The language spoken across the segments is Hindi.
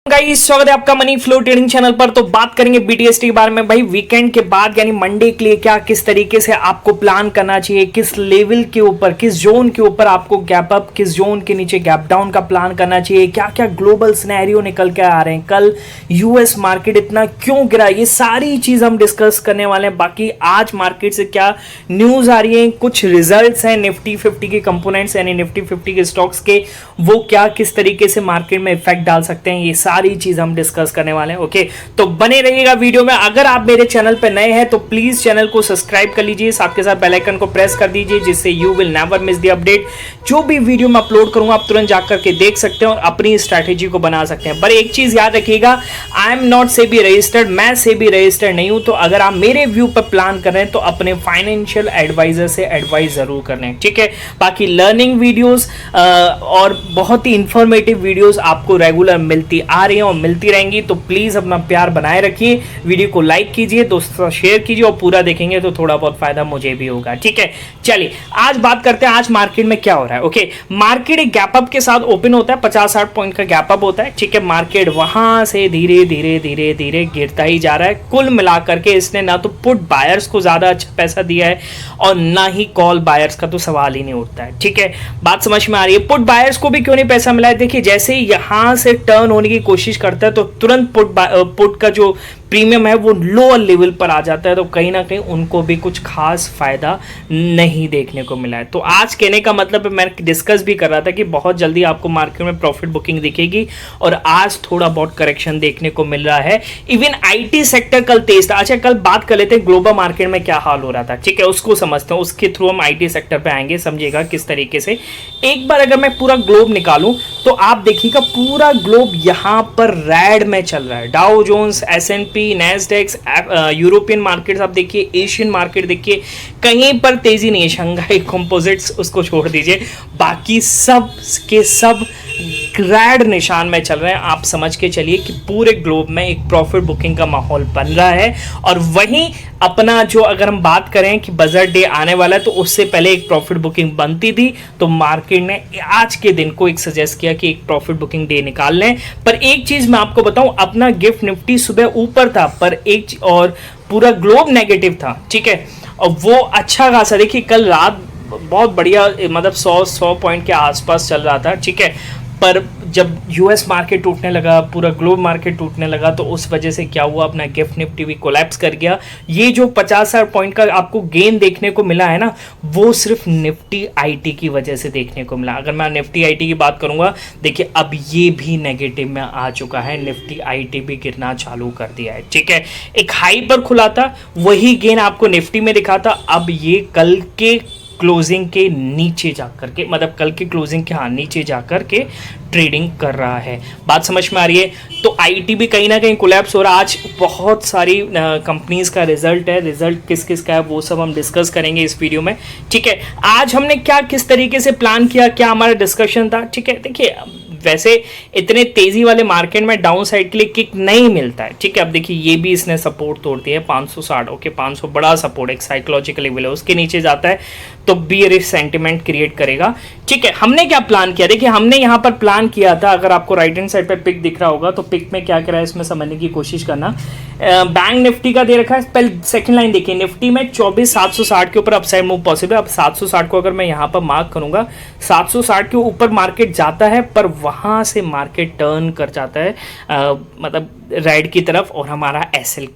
गाइस, स्वागत है आपका मनी फ्लो ट्रेडिंग चैनल पर। तो बात करेंगे बीटीएसटी के बारे में। भाई वीकेंड के बाद यानी मंडे के लिए क्या किस तरीके से आपको प्लान करना चाहिए, किस लेवल के ऊपर, किस जोन के ऊपर आपको गैप अप, किस जोन के नीचे गैप डाउन का प्लान करना चाहिए, क्या क्या ग्लोबल सिनेरियो निकल के आ रहे हैं, कल यूएस मार्केट इतना क्यों गिरा, ये सारी चीज हम डिस्कस करने वाले हैं। बाकी आज मार्केट से क्या न्यूज आ रही है, कुछ रिजल्ट्स हैं निफ्टी 50 के कंपोनेंट्स यानी निफ्टी 50 के स्टॉक्स के, वो क्या किस तरीके से मार्केट में इफेक्ट डाल सकते हैं, ये सारी चीज हम डिस्कस करने वाले हैं। ओके, तो बने रहिएगा वीडियो में। अगर आप मेरे चैनल पे नए हैं तो प्लीज चैनल को सब्सक्राइब कर लीजिए, साथ के साथ बेल आइकन को प्रेस कर दीजिए, जिससे you will never miss the update. जो भी वीडियो मैं अपलोड करूंगा आप तुरंत जाकर के देख सकते हैं और अपनी स्ट्रैटेजी को बना सकते हैं। पर एक चीज याद रखिएगा, I am not SEBI registered, मैं सेबी रजिस्टर्ड नहीं हूं। तो अगर आप मेरे व्यू पर प्लान कर रहे हैं तो अपने फाइनेंशियल एडवाइजर से एडवाइस जरूर कर लें, ठीक है। बाकी लर्निंग वीडियोस और बहुत ही इंफॉर्मेटिव वीडियोस आपको रेगुलर मिलती आ रही हैं और मिलती रहेंगी। तो प्लीज अपना प्यार बनाए रखिए, वीडियो को लाइक कीजिए, दोस्तों शेयर कीजिए और पूरा देखेंगे तो थोड़ा बहुत फायदा मुझे भी होगा, ठीक है। चलिए आज बात करते हैं आज मार्केट में क्या हो रहा है। ओके, मार्केट एक गैप अप के साथ ओपन होता है, 50-60 पॉइंट का गैप अप होता है, ठीक है। मार्केट वहां से धीरे धीरे धीरे धीरे गिरता ही जा रहा है। कुल मिलाकर के इसने ना तो पुट बायर्स को ज्यादा अच्छा पैसा दिया है और ना ही कॉल बायर्स का तो सवाल ही नहीं उठता है, ठीक है। बात समझ में आ रही है। पुट बायर्स को भी क्यों नहीं पैसा मिला है, देखिए जैसे ही यहां से टर्न होने की कोशिश करता है तो तुरंत पुट का जो प्रीमियम है वो लोअर लेवल पर आ जाता है, तो कहीं ना कहीं उनको भी कुछ खास फायदा नहीं देखने को मिला है। तो आज कहने का मतलब मैं डिस्कस भी कर रहा था कि बहुत जल्दी आपको मार्केट में प्रॉफिट बुकिंग दिखेगी और आज थोड़ा बहुत करेक्शन देखने को मिल रहा है। इवन आईटी सेक्टर कल तेज था। अच्छा, कल बात कर लेते हैं ग्लोबल मार्केट में क्या हाल हो रहा था, ठीक है, उसको समझते हैं, उसके थ्रू हम आईटी सेक्टर पे आएंगे, समझिएगा किस तरीके से। एक बार अगर मैं पूरा ग्लोब निकालूं तो आप देखिएगा पूरा ग्लोब यहां पर रेड में चल रहा है। Dow Jones, S and P, Nasdaqs, European markets आप देखिए, एशियन मार्केट देखिए, कहीं पर तेजी नहीं है। शंघाई कंपोजिट्स उसको छोड़ दीजिए, बाकी सब के सब रेड निशान में चल रहे हैं। आप समझ के चलिए कि पूरे ग्लोब में एक प्रॉफिट बुकिंग का माहौल बन रहा है। और वहीं अपना जो अगर हम बात करें कि बजट डे आने वाला है तो उससे पहले एक प्रॉफिट बुकिंग बनती थी, तो मार्केट ने आज के दिन को एक सजेस्ट किया कि एक प्रॉफिट बुकिंग डे निकाल लें। पर एक चीज मैं आपको बताऊं, अपना गिफ्ट निफ्टी सुबह ऊपर था पर एक और पूरा ग्लोब नेगेटिव था, ठीक है। और वो अच्छा खासा देखिए कल रात बहुत बढ़िया, मतलब 100 पॉइंट के आसपास चल रहा था, ठीक है। पर जब यूएस मार्केट टूटने लगा, पूरा ग्लोब मार्केट टूटने लगा, तो उस वजह से क्या हुआ, अपना गिफ्ट निफ्टी भी कोलैप्स कर गया। ये जो 50 पॉइंट का आपको गेन देखने को मिला है ना, वो सिर्फ निफ्टी आईटी की वजह से देखने को मिला। अगर मैं निफ्टी आईटी की बात करूंगा, देखिए अब ये भी नेगेटिव में आ चुका है, निफ्टी आईटी भी गिरना चालू कर दिया है, ठीक है। एक हाई पर खुला था, वही गेन आपको निफ्टी में दिखा था, अब ये कल के क्लोजिंग के नीचे जाकर के, मतलब कल के क्लोजिंग के नीचे जाकर के ट्रेडिंग कर रहा है। बात समझ में आ रही है। तो आईटी भी कहीं ना कहीं कोलैप्स हो रहा है। आज बहुत सारी कंपनीज का रिजल्ट है, रिजल्ट किस किस का है वो सब हम डिस्कस करेंगे इस वीडियो में, ठीक है। आज हमने क्या किस तरीके से प्लान किया, क्या हमारा डिस्कशन था, ठीक है। देखिए वैसे इतने तेजी वाले मार्केट में डाउन साइड के लिए किक नहीं मिलता है, ठीक है। अब देखिए ये भी इसने सपोर्ट तोड़ दिया है 560, ओके, 500 बड़ा सपोर्ट, एक साइकोलॉजिकल लेवल है, उसके नीचे जाता है तो बियरिश सेंटिमेंट क्रिएट करेगा, ठीक है। हमने क्या प्लान किया, देखिए हमने यहाँ पर प्लान किया था, अगर आपको राइट हैंड साइड पर पिक दिख रहा होगा तो पिक में क्या करा है इसमें समझने की कोशिश करना। बैंक निफ्टी का दे रखा है, पहले सेकंड लाइन देखिए, निफ्टी में 24,760 के ऊपर अपसाइड मूव पॉसिबल। अब 760 को अगर मैं यहाँ पर मार्क करूंगा, 760 के ऊपर मार्केट जाता है पर वहां से मार्केट टर्न कर जाता है मतलब रेड की तरफ और हमारा एसएल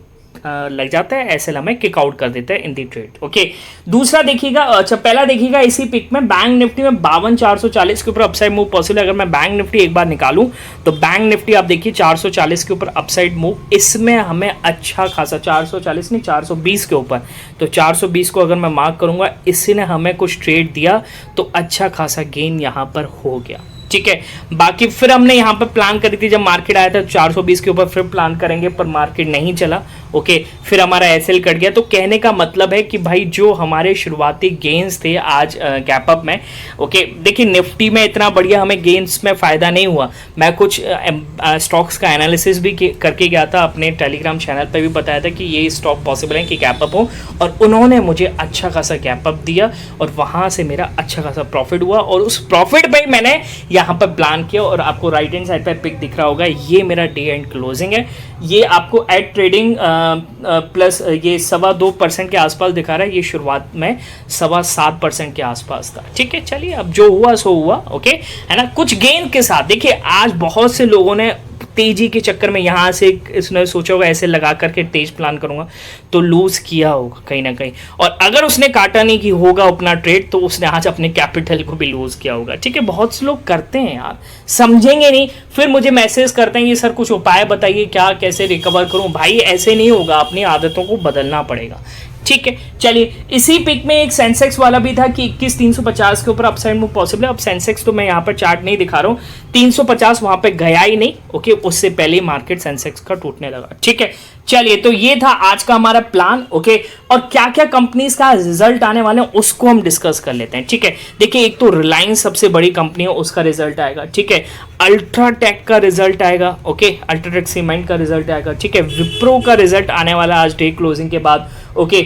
लग जाता है, एसएल हमें किक आउट कर देता है इन दी ट्रेड, ओके। दूसरा देखिएगा, अच्छा पहला देखिएगा इसी पिक में बैंक निफ्टी में 52,440 के ऊपर अपसाइड मूव पॉसिबल। अगर मैं बैंक निफ्टी एक बार निकालूं तो बैंक निफ्टी आप देखिए 440 के ऊपर अपसाइड मूव, इसमें हमें अच्छा खासा 440 नहीं 420 के ऊपर, तो 420 को अगर मैं मार्क करूंगा, इसने हमें कुछ ट्रेड दिया तो अच्छा खासा गेन यहां पर हो गया, ठीक है। बाकी फिर हमने यहाँ पर प्लान करी थी, जब मार्केट आया था 420 के ऊपर फिर प्लान करेंगे पर मार्केट नहीं चला, ओके, फिर हमारा एसएल कट गया। तो कहने का मतलब है कि भाई जो हमारे शुरुआती गेन्स थे आज गैप अप में, ओके, देखिए निफ्टी में इतना बढ़िया हमें गेन्स में फ़ायदा नहीं हुआ। मैं कुछ स्टॉक्स का एनालिसिस भी करके गया था, अपने टेलीग्राम चैनल पे भी बताया था कि ये स्टॉक पॉसिबल है कि गैप अप हो, और उन्होंने मुझे अच्छा खासा गैप अप दिया और वहाँ से मेरा अच्छा खासा प्रॉफिट हुआ, और उस प्रॉफिट पे मैंने यहाँ पर प्लान किया। और आपको राइट हैंड साइड पर पिक दिख रहा होगा, ये मेरा डे एंड क्लोजिंग है। ये आपको एट ट्रेडिंग प्लस ये 2.25% के आसपास दिखा रहा है। ये शुरुआत में 7.25% के आसपास था। ठीक है, चलिए अब जो हुआ सो हुआ, ओके, है ना। कुछ गेन के साथ देखिए, आज बहुत से लोगों ने तेजी के चक्कर में यहाँ से इसने सोचा होगा ऐसे लगा करके तेज प्लान करूंगा, तो लूज किया होगा कहीं ना कहीं। और अगर उसने काटा नहीं कि होगा अपना ट्रेड, तो उसने आज अपने कैपिटल को भी लूज किया होगा। ठीक है, बहुत से लोग करते हैं यार, समझेंगे नहीं, फिर मुझे मैसेज करते हैं कि सर कुछ उपाय बताइए, क्या कैसे रिकवर करूं। भाई ऐसे नहीं होगा, अपनी आदतों को बदलना पड़ेगा। ठीक है, चलिए इसी पिक में एक सेंसेक्स वाला भी था कि 21,350 के ऊपर अपसाइड मूव पॉसिबल है। अब सेंसेक्स तो मैं यहाँ पर चार्ट नहीं दिखा रहा हूँ, 350 वहां पे गया ही नहीं, ओके, उससे पहले मार्केट सेंसेक्स का टूटने लगा। ठीक है, चलिए तो ये था आज का हमारा प्लान, ओके। और क्या क्या कंपनीज का रिजल्ट आने वाले हैं उसको हम डिस्कस कर लेते हैं। ठीक है, देखिए एक तो रिलायंस सबसे बड़ी कंपनी है, उसका रिजल्ट आएगा। ठीक है, अल्ट्राटेक का रिजल्ट आएगा, ओके, अल्ट्राटेक सीमेंट का रिजल्ट आएगा। ठीक है, विप्रो का रिजल्ट आने वाला आज डे क्लोजिंग के बाद, ओके।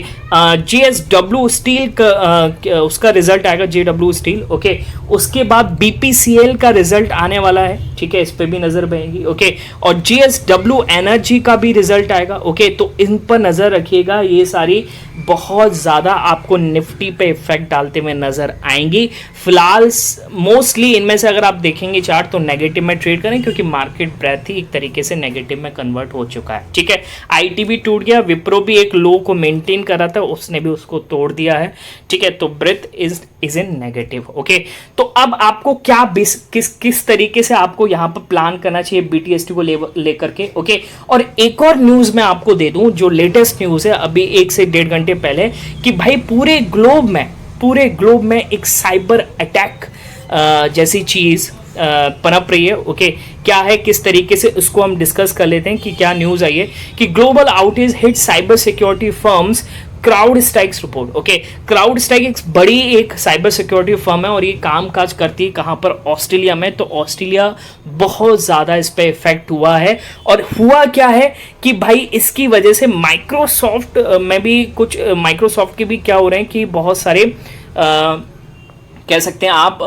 JSW स्टील का उसका रिजल्ट आएगा, JW स्टील, ओके। उसके बाद BPCL का रिजल्ट आने वाला है। ठीक है, इस पे भी नजर रहेगी, ओके। और JSW एनर्जी का भी रिजल्ट आएगा, ओके। तो इन पर नजर रखिएगा, ये सारी बहुत ज्यादा आपको निफ्टी पे इफेक्ट डालते हुए नजर आएंगी। फिलहाल मोस्टली इनमें से अगर आप देखेंगे चार्ट, तो नेगेटिव में ट्रेड करें, क्योंकि मार्केट ब्रेथ ही एक तरीके से नेगेटिव में कन्वर्ट हो चुका है। ठीक है, IT भी टूट गया, विप्रो भी एक लो को मेंटेन कर रहा था, उसने भी उसको तोड़ दिया है। ठीक है, तो breath is in negative, okay. तो अब आपको क्या किस तरीके से आपको यहाँ पर प्लान करना चाहिए BTST को लेकर के, ओके। और एक और न्यूज मैं आपको दे दूं, जो लेटेस्ट न्यूज है अभी 1 से 1.5 घंटे पहले, कि भाई पूरे ग्लोब में एक साइबर अटैक जैसी चीज पनप रही है, ओके। क्या है, किस तरीके से, उसको हम डिस्कस कर लेते हैं कि क्या न्यूज आई है कि global outage hit cyber security firms, crowd strikes report, okay. Crowd strike एक बड़ी एक साइबर सिक्योरिटी फर्म है, और ये काम काज करती है कहाँ पर, ऑस्ट्रेलिया में। तो ऑस्ट्रेलिया बहुत ज़्यादा इस पर इफेक्ट हुआ है। और हुआ क्या है कि भाई इसकी वजह से माइक्रोसॉफ्ट में भी कुछ, माइक्रोसॉफ्ट के भी क्या हो रहे हैं कि बहुत सारे कह सकते हैं आप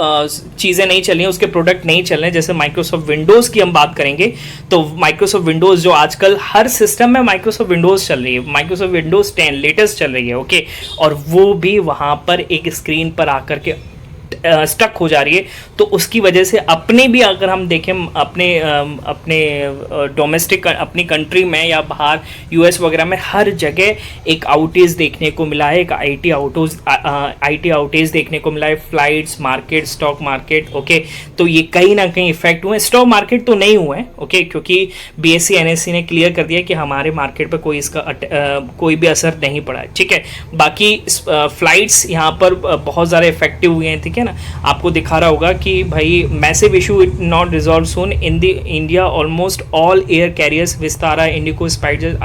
चीज़ें नहीं चल रही हैं, उसके प्रोडक्ट नहीं चल रहे हैं। जैसे माइक्रोसॉफ्ट विंडोज़ की हम बात करेंगे, तो माइक्रोसॉफ्ट विंडोज़ जो आजकल हर सिस्टम में माइक्रोसॉफ्ट विंडोज़ चल रही है, माइक्रोसॉफ्ट विंडोज़ 10 लेटेस्ट चल रही है, ओके। और वो भी वहाँ पर एक स्क्रीन पर आकर के स्टक हो जा रही है। तो उसकी वजह से अपने भी अगर हम देखें अपने डोमेस्टिक अपनी कंट्री में या बाहर US वगैरह में हर जगह एक आउटेज देखने को मिला है, एक IT आउटेज देखने को मिला है। Flights, market, stock market, okay. तो ये कहीं ना कहीं इफेक्ट हुए। स्टॉक मार्केट तो नहीं हुए, ओके, क्योंकि BSE NSE ने क्लियर कर दिया कि हमारे मार्केट पर कोई इसका कोई भी असर नहीं पड़ा है। ठीक है, बाकी फ्लाइट्स यहाँ पर बहुत ज़्यादा इफेक्टिव हुए हैं। ठीक है ना, आपको दिखा रहा होगा कि भाई massive issue it not resolve soon in the India, almost all air carriers, Vistara, IndiGo, SpiceJet,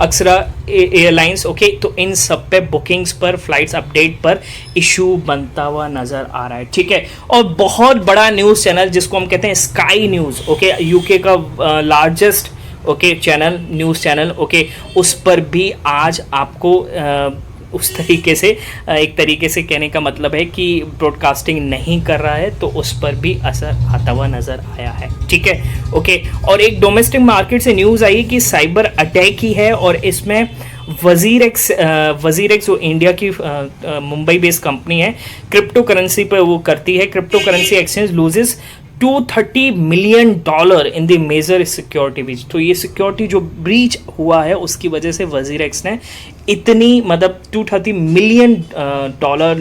Akasa airlines, okay. तो इन सब पे बुकिंग्स पर, फ्लाइट्स अपडेट पर इशू बनता हुआ नजर आ रहा है। ठीक है, और बहुत बड़ा न्यूज़ चैनल जिसको हम कहते हैं स्काई न्यूज़, ओके, UK का largest, okay, channel, news channel, okay, उस पर भी आज आपको उस तरीके से एक तरीके से कहने का मतलब है कि ब्रॉडकास्टिंग नहीं कर रहा है, तो उस पर भी असर आता हुआ नज़र आया है। ठीक है, ओके। और एक डोमेस्टिक मार्केट से न्यूज़ आई कि साइबर अटैक ही है, और इसमें वजीरेक्स जो इंडिया की मुंबई बेस्ड कंपनी है, क्रिप्टो करेंसी पर वो करती है। Crypto currency exchange loses $230 million in the major security breach. तो ये सिक्योरिटी जो ब्रीच हुआ है उसकी वजह से वजीरेक्स ने इतनी मतलब $230 मिलियन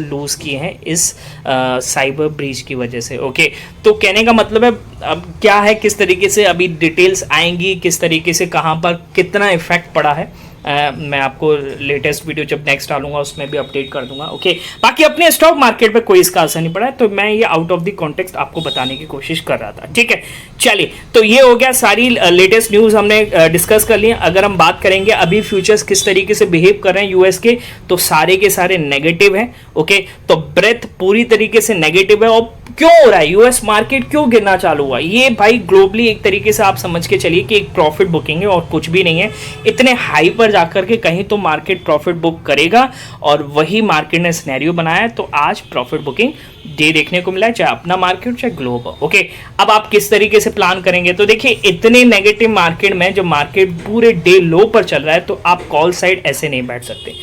लूज किए हैं इस साइबर ब्रीच की वजह से, ओके। तो कहने का मतलब है अब क्या है, किस तरीके से अभी डिटेल्स आएंगी, किस तरीके से कहाँ पर कितना इफेक्ट पड़ा है, मैं आपको लेटेस्ट वीडियो जब नेक्स्ट डालूंगा उसमें भी अपडेट कर दूंगा। ओके, बाकी अपने स्टॉक मार्केट पे कोई इसका असर नहीं पड़ा है, तो मैं ये आउट ऑफ द कॉन्टेक्स्ट आपको बताने की कोशिश कर रहा था। ठीक है, चलिए, तो ये हो गया, सारी लेटेस्ट न्यूज़ हमने डिस्कस कर ली। अगर हम बात करेंगे अभी फ्यूचर्स किस तरीके से बिहेव कर रहे हैं यूएस के, तो सारे के सारे नेगेटिव हैं। ओके, तो ब्रेथ पूरी तरीके से नेगेटिव है। और क्यों हो रहा है, यूएस मार्केट क्यों गिरना चालू हुआ, ये भाई ग्लोबली एक तरीके से आप समझ के चलिए कि एक प्रॉफिट बुकिंग है और कुछ भी नहीं है। इतने हाई पर जाकर के कहीं तो मार्केट प्रॉफिट बुक करेगा, और वही मार्केट ने सिनेरियो बनाया है। तो आज प्रॉफिट बुकिंग डे देखने को मिला है, चाहे अपना मार्केट चाहे ग्लोबल। ओके, अब आप किस तरीके से प्लान करेंगे, तो देखिए इतने नेगेटिव मार्केट में जब मार्केट पूरे डे लो पर चल रहा है, तो आप कॉल साइड ऐसे नहीं बैठ सकते।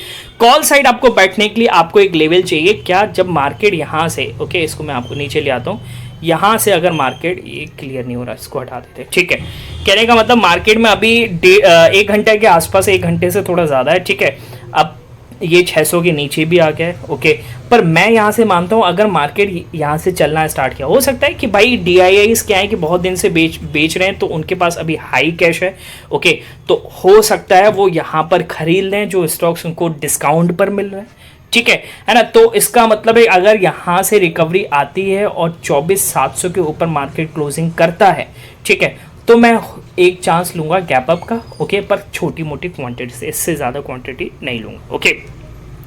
कॉल साइड आपको बैठने के लिए आपको एक लेवल चाहिए क्या, जब मार्केट यहाँ से, ओके इसको मैं आपको नीचे ले आता हूँ, यहाँ से अगर मार्केट, ये क्लियर नहीं हो रहा, इसको हटा देते हैं। ठीक है, कहने का मतलब मार्केट में अभी 1 घंटे के आसपास, 1 घंटे से थोड़ा ज़्यादा है। ठीक है, अब ये 600 के नीचे भी आ गया है। ओके, पर मैं यहाँ से मानता हूँ अगर मार्केट यहाँ से चलना स्टार्ट किया, हो सकता है कि भाई DIIs क्या है कि बहुत दिन से बेच रहे हैं, तो उनके पास अभी हाई कैश है। ओके, तो हो सकता है वो यहाँ पर खरीद लें जो स्टॉक्स उनको डिस्काउंट पर मिल रहा है। ठीक है ना, तो इसका मतलब है अगर यहाँ से रिकवरी आती है और 24,700 के ऊपर मार्केट क्लोजिंग करता है, ठीक है, तो मैं एक चांस लूँगा गैप अप का। ओके, पर छोटी मोटी क्वांटिटी से, इससे ज़्यादा क्वांटिटी नहीं लूँगा। ओके,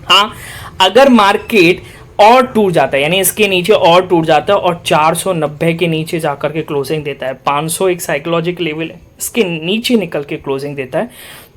हाँ, अगर मार्केट और टूट जाता है, यानी इसके नीचे और टूट जाता है और 490 के नीचे जाकर के क्लोजिंग देता है, 500 एक साइकोलॉजिकल लेवल है, इसके नीचे निकल के क्लोजिंग देता है,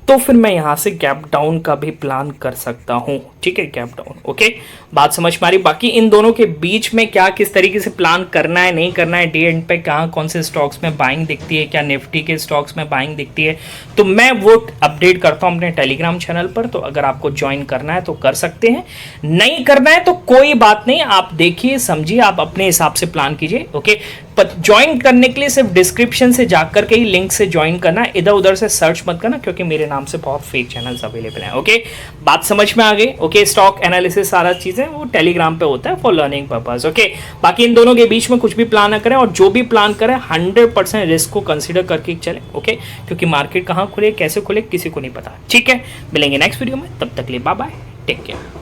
तो फिर मैं यहाँ से गैप डाउन का भी प्लान कर सकता हूँ। ठीक है, गैप डाउन। ओके, बात समझ में आ रही। बाकी इन दोनों के बीच में क्या किस तरीके से प्लान करना है, नहीं करना है, डे एंड पे कहाँ कौन से स्टॉक्स में बाइंग दिखती है, क्या निफ्टी के स्टॉक्स में बाइंग दिखती है, तो मैं वो अपडेट करता हूँ अपने टेलीग्राम चैनल पर। तो अगर आपको ज्वाइन करना है तो कर सकते हैं, नहीं करना है तो कोई बात नहीं, आप देखिए समझिए, आप अपने हिसाब से प्लान कीजिए। ओके, पर ज्वाइन करने के लिए सिर्फ डिस्क्रिप्शन से जाकर के ही लिंक से ज्वाइन करना है, इधर उधर से सर्च मत करना, क्योंकि मेरे नाम से बहुत फेक चैनल्स अवेलेबल हैं। ओके, बात समझ में आ गई। ओके, स्टॉक एनालिसिस सारा चीज़ें वो टेलीग्राम पे होता है फॉर लर्निंग पर्पस। ओके, बाकी इन दोनों के बीच में कुछ भी प्लान ना करें, और जो भी प्लान करें 100% रिस्क को कंसीडर करके चलें। ओके, क्योंकि मार्केट कहाँ खुले कैसे खुले किसी को नहीं पता। ठीक है, मिलेंगे नेक्स्ट वीडियो में, तब तक के लिए बाय बाय, टेक केयर।